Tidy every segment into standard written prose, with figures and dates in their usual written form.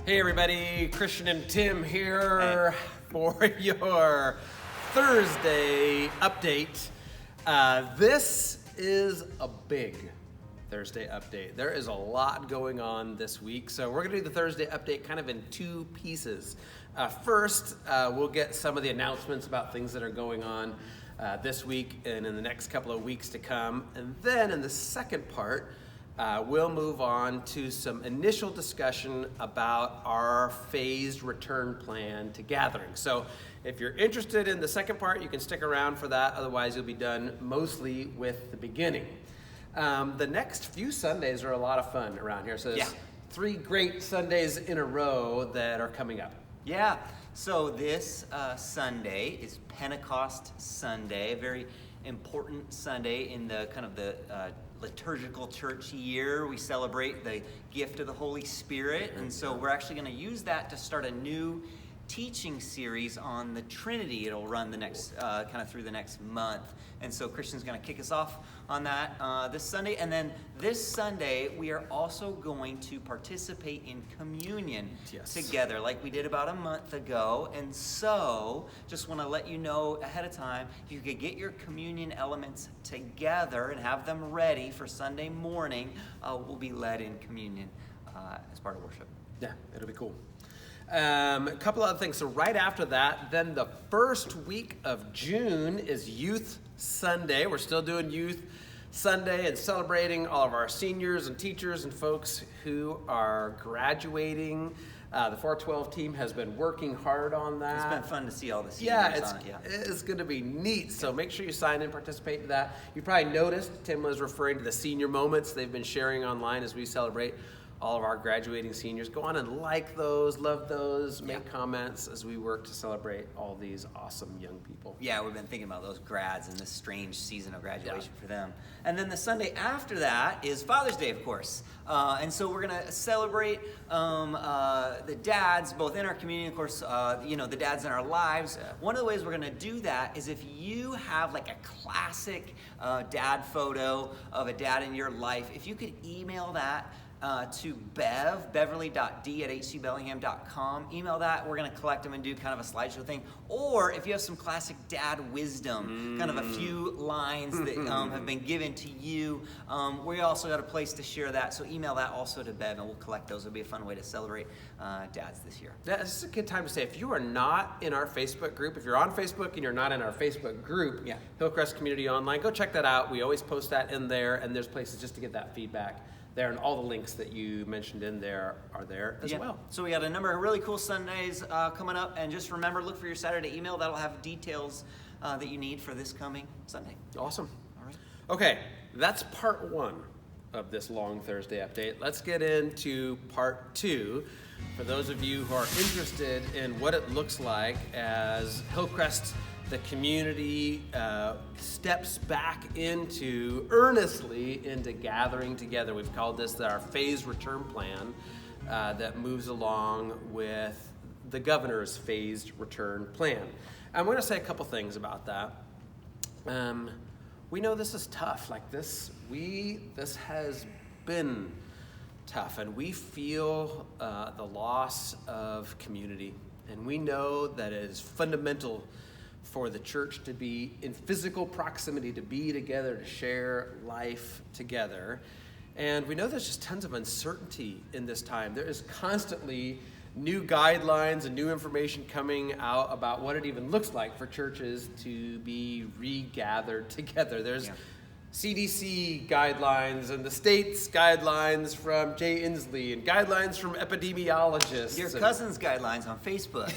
Hey everybody, Christian and Tim here for your Thursday update. This is a big Thursday update. There is a lot going on this week, so we're going to do the Thursday update kind of in two pieces. First, we'll get some of the announcements about things that are going on this week and in the next couple of weeks to come. And then in the second part, we'll move on to some initial discussion about our phased return plan to gathering. So if you're interested in the second part, you can stick around for that. Otherwise, you'll be done mostly with the beginning. The next few Sundays are a lot of fun around here. So there's 3 great Sundays in a row that are coming up. Yeah, so this Sunday is Pentecost Sunday, a very important Sunday in the kind of the liturgical church year. We celebrate the gift of the Holy Spirit, and so we're actually going to use that to start a new teaching series on the Trinity. It'll run the next kind of through the next month, and so Christian's going to kick us off on that this Sunday. And then this Sunday we are also going to participate in communion together like we did about a month ago. And so just want to let you know ahead of time, you could get your communion elements together and have them ready for Sunday morning. We'll be led in communion as part of worship. Yeah, it'll be cool. A couple other things. So right after that, then the first week of June is Youth Sunday. We're still doing Youth Sunday and celebrating all of our seniors and teachers and folks who are graduating. The 412 team has been working hard on that. It's been fun to see all the seniors on it. It's going to be neat. So make sure you sign in, participate in that. You probably noticed Tim was referring to the senior moments they've been sharing online as we celebrate all of our graduating seniors. Go on and like those, love those, make comments as we work to celebrate all these awesome young people. Yeah, we've been thinking about those grads and this strange season of graduation for them. And then the Sunday after that is Father's Day, of course. And so we're going to celebrate the dads, both in our community, of course, the dads in our lives. One of the ways we're going to do that is if you have like a classic dad photo of a dad in your life, if you could email that to beverly.d at hcbellingham.com. Email that. We're going to collect them and do kind of a slideshow thing. Or if you have some classic dad wisdom, kind of a few lines that have been given to you, we also got a place to share that. So email that also to Bev, and we'll collect those. It'll be a fun way to celebrate dads this year. Yeah, this is a good time to say, if you are not in our Facebook group, if you're on Facebook and you're not in our Facebook group, Hillcrest Community Online, go check that out. We always post that in there, and there's places just to get that feedback there, and all the links that you mentioned in there are there as well. So we got a number of really cool Sundays coming up, and just remember, look for your Saturday email. That'll have details that you need for this coming Sunday. Awesome. All right. Okay, that's part 1 of this long Thursday update. Let's get into part 2. For those of you who are interested in what it looks like as Hillcrest, the community, steps back earnestly into gathering together. We've called this our phased return plan that moves along with the governor's phased return plan. I'm going to say a couple things about that. We know this is tough. Like this has been tough, and we feel the loss of community, and we know that it is fundamental for the church to be in physical proximity, to be together, to share life together. And we know there's just tons of uncertainty in this time. There is constantly new guidelines and new information coming out about what it even looks like for churches to be regathered together. There's CDC guidelines and the state's guidelines from Jay Inslee and guidelines from epidemiologists. Your cousin's guidelines on Facebook.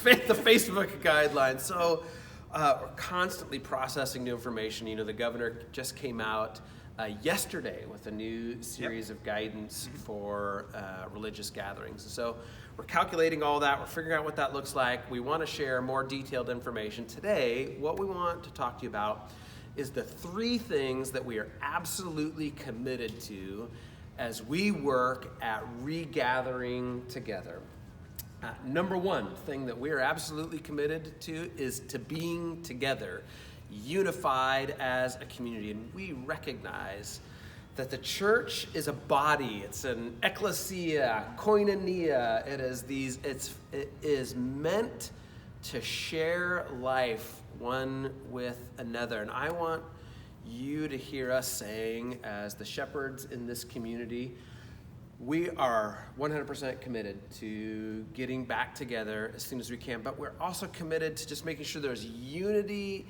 The Facebook guidelines. So we're constantly processing new information. You know, the governor just came out yesterday with a new series of guidance for religious gatherings. So we're calculating all that. We're figuring out what that looks like. We want to share more detailed information. Today, what we want to talk to you about is the 3 things that we are absolutely committed to as we work at regathering together. Number 1 thing that we are absolutely committed to is to being together, unified as a community. And we recognize that the church is a body. It's an ecclesia, koinonia. It is meant to share life one with another. And I want you to hear us saying, as the shepherds in this community, we are 100% committed to getting back together as soon as we can, but we're also committed to just making sure there's unity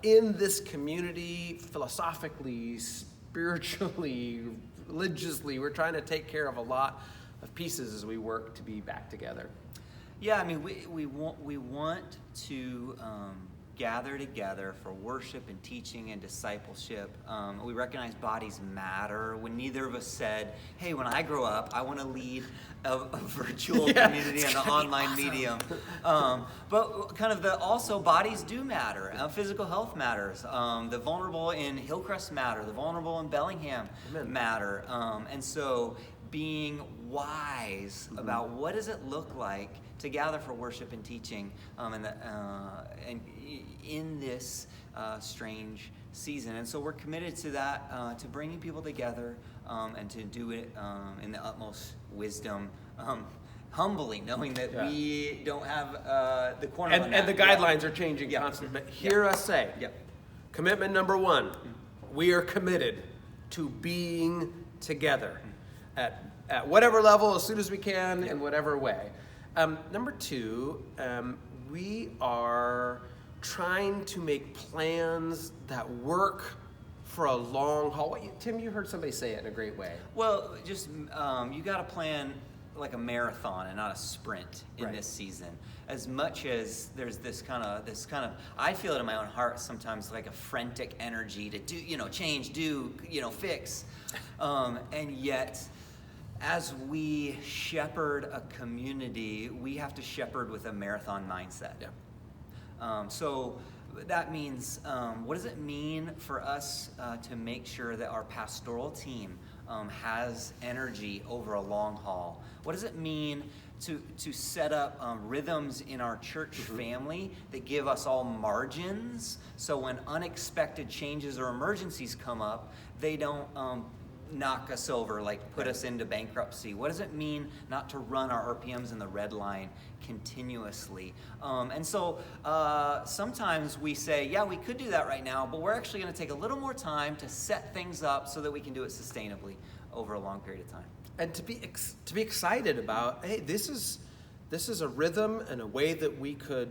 in this community, philosophically, spiritually, religiously. We're trying to take care of a lot of pieces as we work to be back together. Yeah, I mean, we want to gather together for worship and teaching and discipleship. We recognize bodies matter. When neither of us said, hey, when I grow up, I want to lead a virtual community on the online medium. But kind of also bodies do matter. Physical health matters. The vulnerable in Hillcrest matter. The vulnerable in Bellingham matter. And so being wise about what does it look like to gather for worship and teaching and in this strange season. And so we're committed to that, to bringing people together and to do it in the utmost wisdom, humbly, knowing that we don't have the corner on that. And the guidelines are changing constantly. But hear us say, commitment number one, we are committed to being together at whatever level, as soon as we can, in whatever way. Number two, we are trying to make plans that work for a long haul. Tim, you heard somebody say it in a great way. Well, just you got to plan like a marathon and not a sprint in this season. As much as there's this kind of, I feel it in my own heart sometimes, like a frantic energy to do, change, do, fix, and yet, as we shepherd a community, we have to shepherd with a marathon mindset. So that means, what does it mean for us to make sure that our pastoral team has energy over a long haul? What does it mean to set up rhythms in our church family that give us all margins, so when unexpected changes or emergencies come up, they don't knock us over, like put us into bankruptcy? What does it mean not to run our RPMs in the red line continuously? And so sometimes we say, yeah, we could do that right now, but we're actually going to take a little more time to set things up so that we can do it sustainably over a long period of time. And to be excited about, hey, this is a rhythm and a way that we could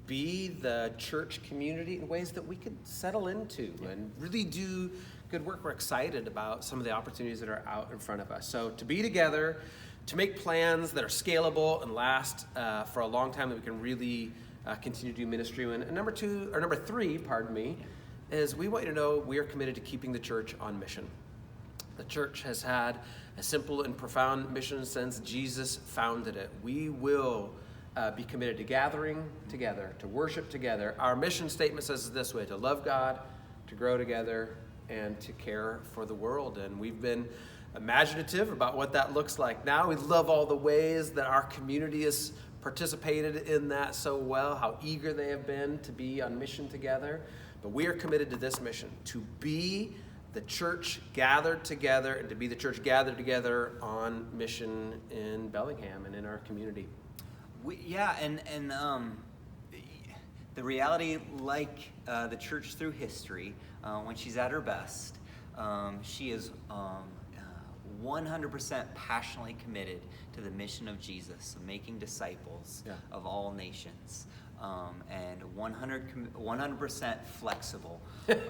be the church community in ways that we could settle into and really do good work. We're excited about some of the opportunities that are out in front of us. So to be together, to make plans that are scalable and last for a long time, that we can really continue to do ministry. And number three, is we want you to know we are committed to keeping the church on mission. The church has had a simple and profound mission since Jesus founded it. We will be committed to gathering together, to worship together. Our mission statement says it this way: to love God, to grow together, and to care for the world. And we've been imaginative about what that looks like now. We love all the ways that our community has participated in that so well, how eager they have been to be on mission together. But we are committed to this mission, to be the church gathered together and to be the church gathered together on mission in Bellingham and in our community. The reality, like the church through history, when she's at her best, she is 100% passionately committed to the mission of Jesus, of making disciples of all nations, and 100% flexible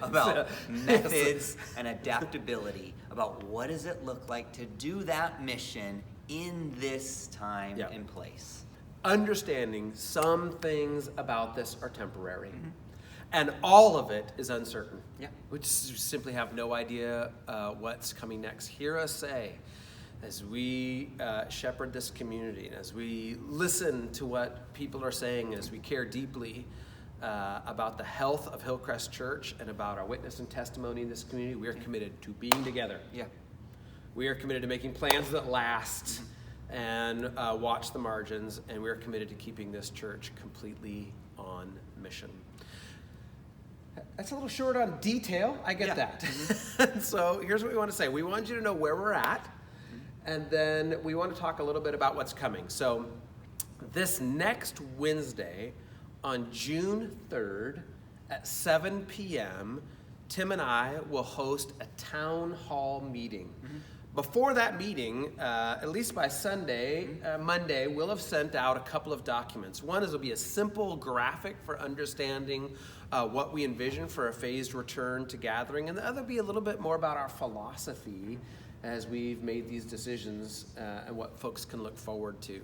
about methods and adaptability about what does it look like to do that mission in this time and place. Understanding some things about this are temporary. And all of it is uncertain. We just simply have no idea what's coming next. Hear us say, as we shepherd this community, and as we listen to what people are saying, as we care deeply about the health of Hillcrest Church and about our witness and testimony in this community, we are committed to being together. We are committed to making plans that last and watch the margins, and we are committed to keeping this church completely on mission. That's a little short on detail. I get Yeah. that. So here's what we want to say. We want you to know where we're at, and then we want to talk a little bit about what's coming. So this next Wednesday on June 3rd at 7 p.m., Tim and I will host a town hall meeting. Before that meeting, at least by Monday, we'll have sent out a couple of documents. One is it'll be a simple graphic for understanding what we envision for a phased return to gathering, and the other will be a little bit more about our philosophy as we've made these decisions and what folks can look forward to.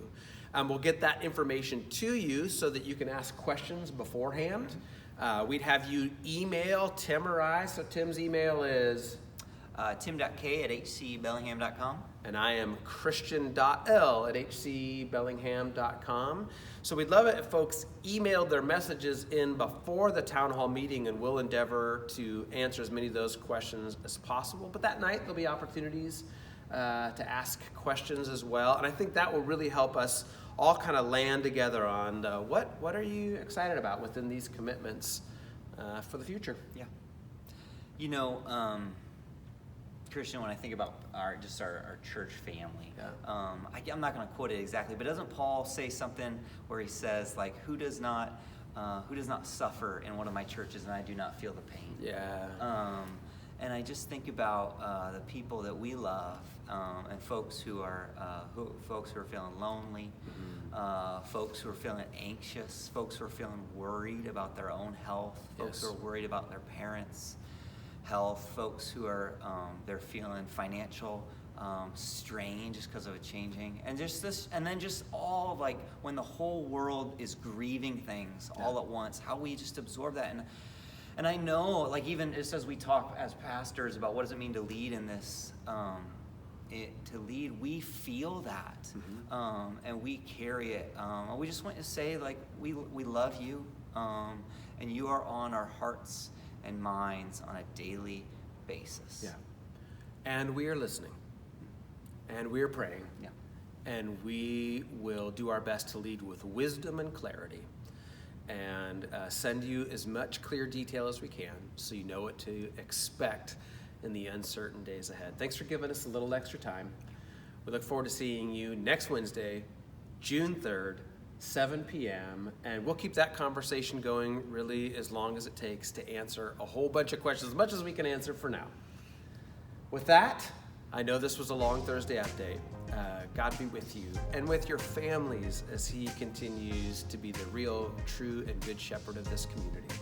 We'll get that information to you so that you can ask questions beforehand. We'd have you email Tim or I. So Tim's email is tim.k@hcbellingham.com. and I am christian.l@hcbellingham.com. So we'd love it if folks emailed their messages in before the town hall meeting, and we'll endeavor to answer as many of those questions as possible. But that night there'll be opportunities to ask questions as well, and I think that will really help us all kind of land together on what are you excited about within these commitments for the future. Yeah. You know, Christian, when I think about our church family, I'm not going to quote it exactly, but doesn't Paul say something where he says, like, who does not suffer in one of my churches and I do not feel the pain? Yeah. And I just think about the people that we love, and folks who are feeling lonely, folks who are feeling anxious, folks who are feeling worried about their own health, folks who are worried about their parents' health, folks who are they're feeling financial strain just because of it changing, and then just all of, like, when the whole world is grieving things all at once, how we just absorb that. And I know, like, even just as we talk as pastors about what does it mean to lead in this, we feel that, and we carry it. And we just want to say, like, we love you, and you are on our hearts and minds on a daily basis. Yeah. And we are listening, and we are praying, and we will do our best to lead with wisdom and clarity, and send you as much clear detail as we can so you know what to expect in the uncertain days ahead. Thanks for giving us a little extra time. We look forward to seeing you next Wednesday, June 3rd, 7 p.m., and we'll keep that conversation going really as long as it takes to answer a whole bunch of questions, as much as we can answer for now. With that, I know this was a long Thursday update. God be with you and with your families as he continues to be the real, true, and good shepherd of this community.